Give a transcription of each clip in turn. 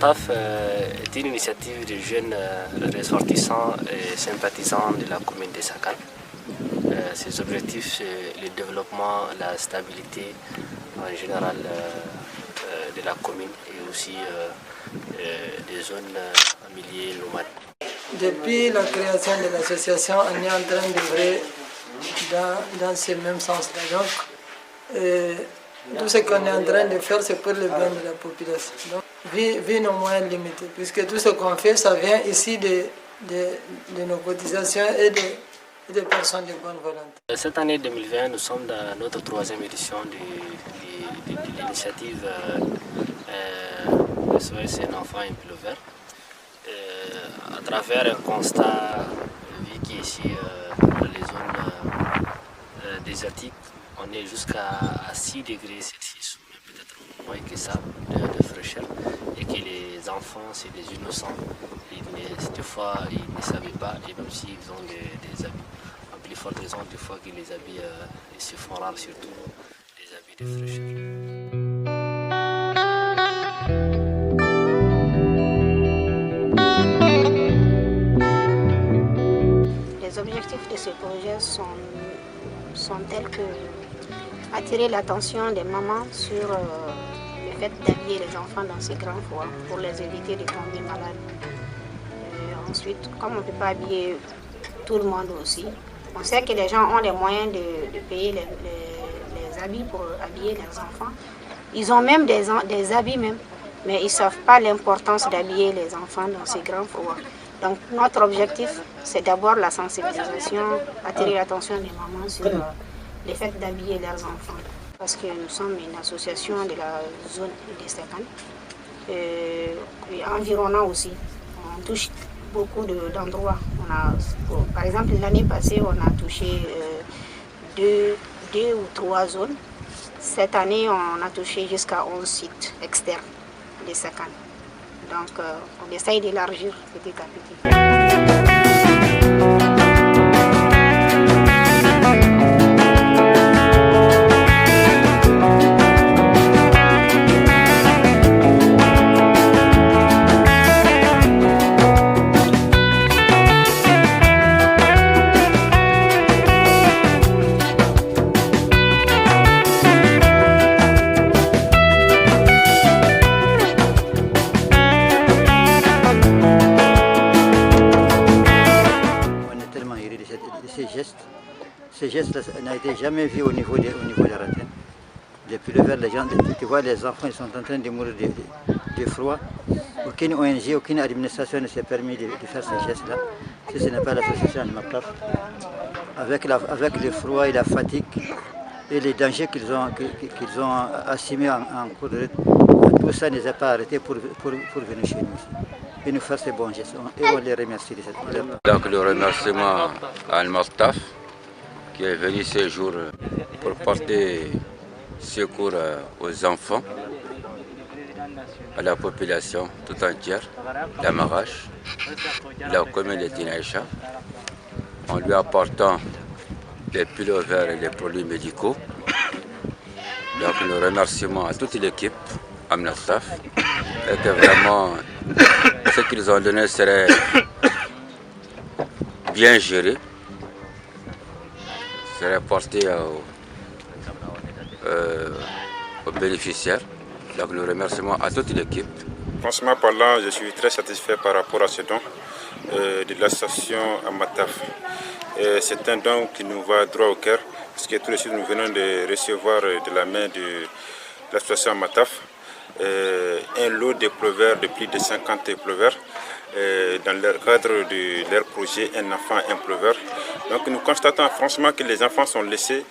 Al-Mataf est une initiative de jeunes ressortissants et sympathisants de la commune de Sakan. Ses objectifs, c'est le développement, la stabilité en général de la commune et aussi des zones en milieu nomade. Depuis la création de l'association, on est en train d'œuvrer dans ce même sens-là. Donc, tout ce qu'on est en train de faire, c'est pour le bien de la population. Donc, vu nos moyens limités, puisque tout ce qu'on fait, ça vient ici de nos cotisations et des personnes de bonne volonté. Cette année 2020, nous sommes dans notre 3e édition de l'initiative SOS Un enfant un pull vert. À travers un constat vu qu'ici, dans les zones désertiques, on est jusqu'à 6 degrés Celsius, mais peut-être moins que ça, de fraîcheur, et que les enfants, c'est des innocents. Des fois, ils ne savaient pas, et même s'ils ont des habits, en plus forte raison, des fois que les habits ils se font rares, surtout les habits de fraîcheur. Les objectifs de ce projet sont tels que attirer l'attention des mamans sur le fait d'habiller les enfants dans ces grands froids pour les éviter de tomber malades. Ensuite, comme on ne peut pas habiller tout le monde aussi, on sait que les gens ont les moyens de payer les habits pour habiller leurs enfants. Ils ont même des habits même, mais ils ne savent pas l'importance d'habiller les enfants dans ces grands froids. Donc notre objectif, c'est d'abord la sensibilisation, attirer l'attention des mamans sur le fait d'habiller leurs enfants. Parce que nous sommes une association de la zone de Sakan, et environnant aussi. On touche beaucoup d'endroits. Par exemple, l'année passée, on a touché 2 ou 3 zones. Cette année, on a touché jusqu'à 11 sites externes de Sakan. Donc, on essaye d'élargir petit à petit. Ces gestes n'a été jamais vu au niveau de Ratten. Depuis le verre, les gens, tu vois, les enfants ils sont en train de mourir de froid. Aucune ONG, aucune administration ne s'est permis de faire ces gestes-là. Si ce n'est pas l'association Al-Mataf. Avec le froid et la fatigue et les dangers qu'ils ont assumés en cours de route, tout ça ne les a pas arrêtés pour venir chez nous ici et nous faire ces bons gestes. Et on les remercie de cette manière. Donc le remerciement à Al-Mataf qui est venu ce jour pour porter secours aux enfants, à la population tout entière, la Marache, la commune de Tinaïcha, en lui apportant des pulls verts et des produits médicaux. Donc le remerciement à toute l'équipe Al-Mataf, et que vraiment ce qu'ils ont donné serait bien géré, serait porté aux bénéficiaires. Donc le remerciement à toute l'équipe. Franchement parlant, je suis très satisfait par rapport à ce don de l'association Al-Mataf. C'est un don qui nous va droit au cœur, parce que tout de suite nous venons de recevoir de la main de l'association Al-Mataf un lot de pleuveurs, de plus de 50 pleuveurs, dans le cadre de leur projet Un enfant, un pleuveur. Donc nous constatons franchement que les enfants sont laissés,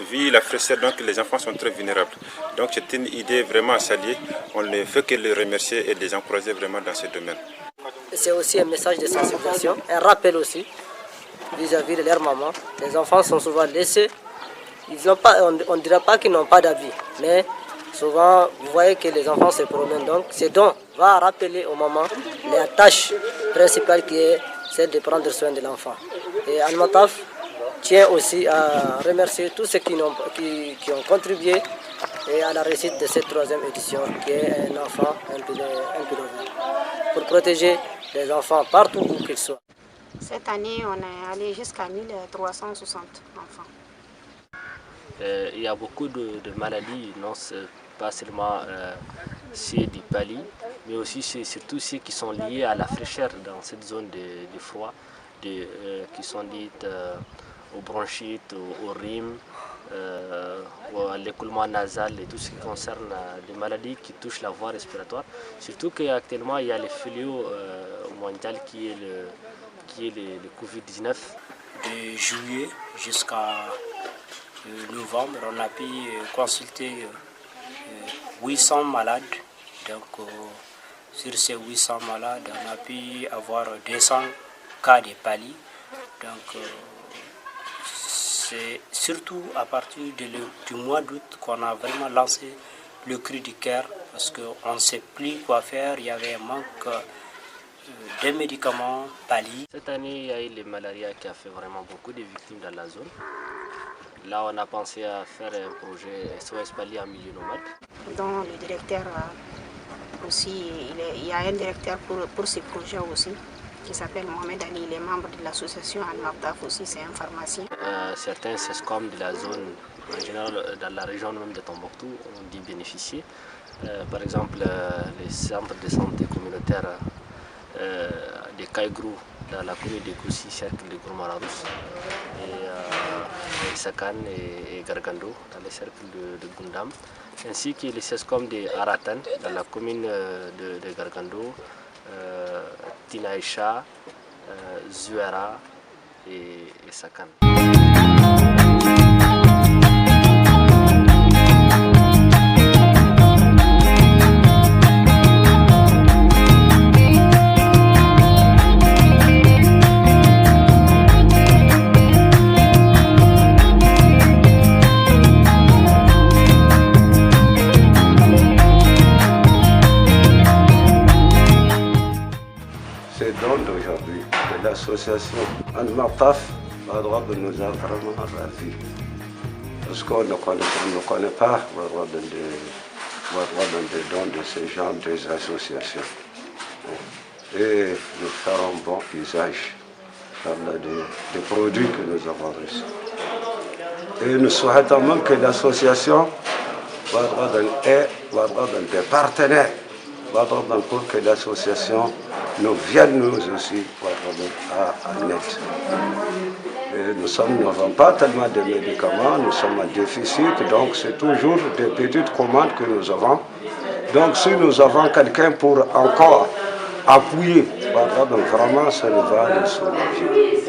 vu la fraîcheur, donc les enfants sont très vulnérables. Donc c'est une idée vraiment à saluer. On ne fait que les remercier et les encourager vraiment dans ce domaine. C'est aussi un message de sensibilisation, un rappel aussi vis-à-vis de leur maman. Les enfants sont souvent laissés. On ne dira pas qu'ils n'ont pas d'habits, mais souvent vous voyez que les enfants se promènent. Donc ce don va rappeler aux mamans la tâche principale qui est celle de prendre soin de l'enfant. Et Al-Mataf tient aussi à remercier tous ceux qui ont contribué et à la réussite de cette 3e édition qui est un enfant, un pilo vert, pour protéger les enfants partout où qu'ils soient. Cette année, on est allé jusqu'à 1360 enfants. Il y a beaucoup de maladies, non pas seulement ceux du pali, mais aussi surtout ceux qui sont liés à la fraîcheur dans cette zone de froid, qui sont dites aux bronchites, aux rhumes, à l'écoulement nasal et tout ce qui concerne les maladies qui touchent la voie respiratoire. Surtout qu'actuellement, il y a le fléau mondial qui est le Covid-19. De juillet jusqu'à novembre, on a pu consulter 800 malades. Donc, sur ces 800 malades, on a pu avoir 200 cas de palie. Donc, c'est surtout à partir du mois d'août qu'on a vraiment lancé le cri du cœur parce qu'on ne sait plus quoi faire. Il y avait un manque de médicaments palis. Cette année, il y a eu le malaria qui a fait vraiment beaucoup de victimes dans la zone. Là, on a pensé à faire un projet SOS Pali en milieu nomade. Donc, le directeur aussi, il y a un directeur pour ce projet aussi, qui s'appelle Mohamed Ali. Il est membre de l'association Al-Martaf aussi, c'est un pharmacien. Certains SESCOM de la zone, en général dans la région même de Tombouctou, ont dû bénéficier. Par exemple, les centres de santé communautaires de Kaïgrou, dans la commune de Goussi, cercle de Gourmalarous, et Sakan et Gargando, dans le cercle de Gundam, ainsi que les SESCOM de Aratan, dans la commune de Gargando, Tinaïcha, Zuera et Sakan. D'aujourd'hui de l'association Al-Martaf a droit de nous a vraiment ravis. Parce qu'on ne connaît pas le don de ces gens des associations. Et nous ferons bon usage des produits que nous avons reçus. Et nous souhaitons même que l'association va donner des partenaires pour que l'association nous vienne nous aussi à l'aide. Nous n'avons pas tellement de médicaments, nous sommes en déficit, donc c'est toujours des petites commandes que nous avons. Donc si nous avons quelqu'un pour encore appuyer, donc vraiment ça nous va nous soulager.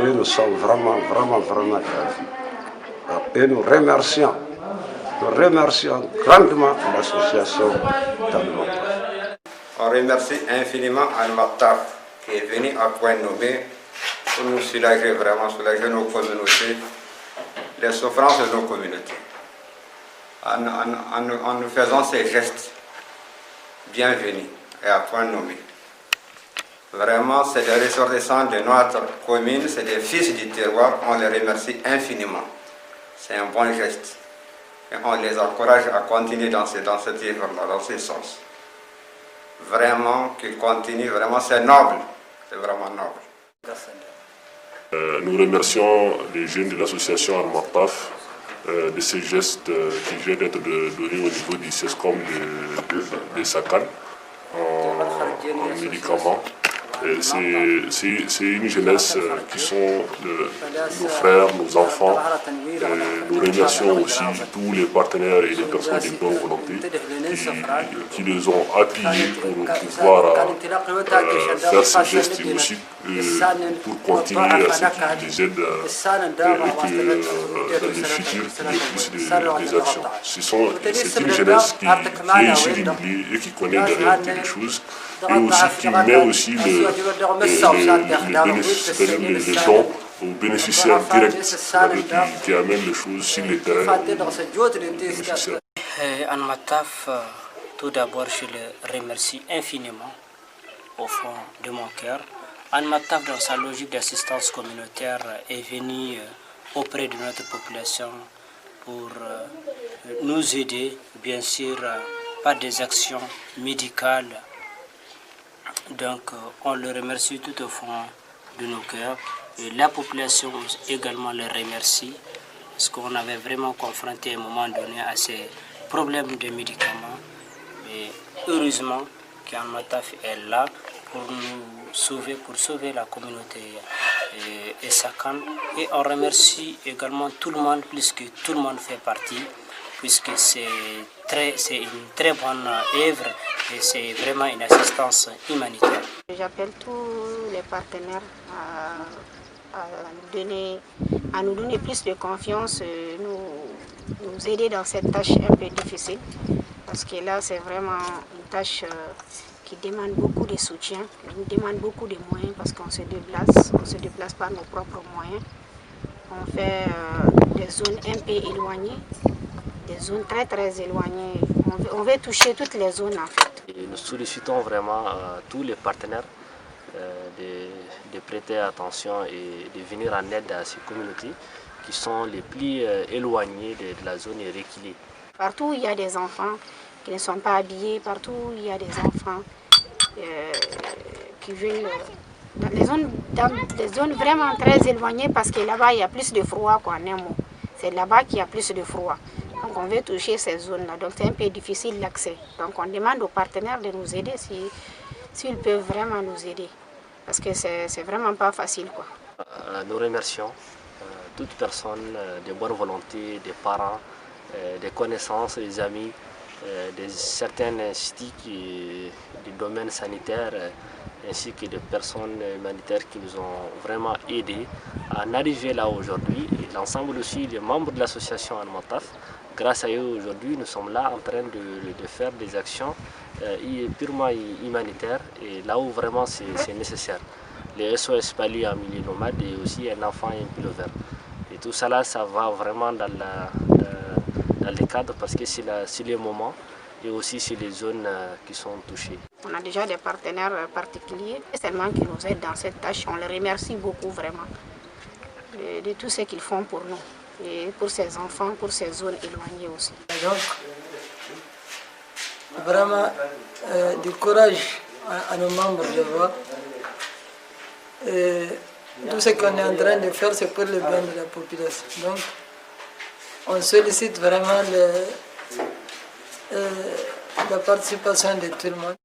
Et nous sommes vraiment ravis. Et nous remercions grandement l'association Al-Martaf. On remercie infiniment Al-Martaf qui est venu à point nommé pour nous soulager, vraiment soulager nos communautés, les souffrances de nos communautés. En nous faisant ces gestes bienvenus et à point nommé. Vraiment, c'est des ressortissants de notre commune, c'est des fils du terroir, on les remercie infiniment. C'est un bon geste. Et on les encourage à continuer dans cette œuvre-là, dans ce sens. Vraiment, qu'ils continuent, vraiment, c'est noble. C'est vraiment noble. Nous remercions les jeunes de l'association Al-Martaf de ces gestes qui viennent d'être donnés au niveau du SESCOM de Sakan en médicaments. C'est une jeunesse qui sont nos frères, nos enfants. Nous remercions aussi tous les partenaires et les personnes de bonne volonté qui les ont appuyés pour pouvoir faire ces gestes et aussi pour continuer à ce qu'ils les aident et que dans le futur, il y ait plus des actions. C'est une jeunesse qui est ici régulière et qui connaît la réalité des choses et aussi qui met aussi les dons aux bénéficiaires directs qui amènent les choses sur les terrains aux bénéficiaires. Al-Martaf, tout d'abord, je le remercie infiniment au fond de mon cœur. Al-Martaf, dans sa logique d'assistance communautaire, est venu auprès de notre population pour nous aider, bien sûr, par des actions médicales. Donc, on le remercie tout au fond de nos cœurs. Et la population également le remercie, parce qu'on avait vraiment confronté à un moment donné à ces problèmes de médicaments. Mais heureusement qu'Al-Mataf est là pour nous sauver, pour sauver la communauté et Sakan. Et on remercie également tout le monde, puisque tout le monde fait partie, puisque c'est une très bonne œuvre et c'est vraiment une assistance humanitaire. J'appelle tous les partenaires à nous donner plus de confiance, nous aider dans cette tâche un peu difficile, parce que là c'est vraiment une tâche qui demande beaucoup de soutien, qui demande beaucoup de moyens, parce qu'on se déplace par nos propres moyens. On fait des zones un peu éloignées, des zones très très éloignées. On veut toucher toutes les zones en fait. Et nous sollicitons vraiment tous les partenaires de prêter attention et de venir en aide à ces communautés qui sont les plus éloignées de la zone reculée. Partout où il y a des enfants qui ne sont pas habillés, partout où il y a des enfants qui vivent dans des zones vraiment très éloignées, parce que là-bas il y a plus de froid, quoi, en un mot. C'est là-bas qu'il y a plus de froid. Donc on veut toucher ces zones-là, donc c'est un peu difficile l'accès. Donc on demande aux partenaires de nous aider s'ils peuvent vraiment nous aider. Parce que c'est vraiment pas facile, quoi. Nous remercions toute personne de bonne volonté, des parents, des connaissances, des amis, de certains instituts du domaine sanitaire, ainsi que des personnes humanitaires qui nous ont vraiment aidés à en arriver là aujourd'hui. Et l'ensemble aussi des membres de l'association Al-Mataf. Grâce à eux aujourd'hui, nous sommes là en train de faire des actions purement humanitaires et là où vraiment c'est nécessaire. Les SOS Pali en milieu nomade et aussi un enfant et un pull vert. Et tout ça là, ça va vraiment dans les cadres, parce que c'est les moments et aussi c'est les zones qui sont touchées. On a déjà des partenaires particuliers, seulement qui nous aident dans cette tâche. On les remercie beaucoup vraiment de tout ce qu'ils font pour nous. Et pour ces enfants, pour ces zones éloignées aussi. Donc, vraiment, du courage à nos membres de voir. Tout ce qu'on est en train de faire, c'est pour le bien de la population. Donc, on sollicite vraiment la participation de tout le monde.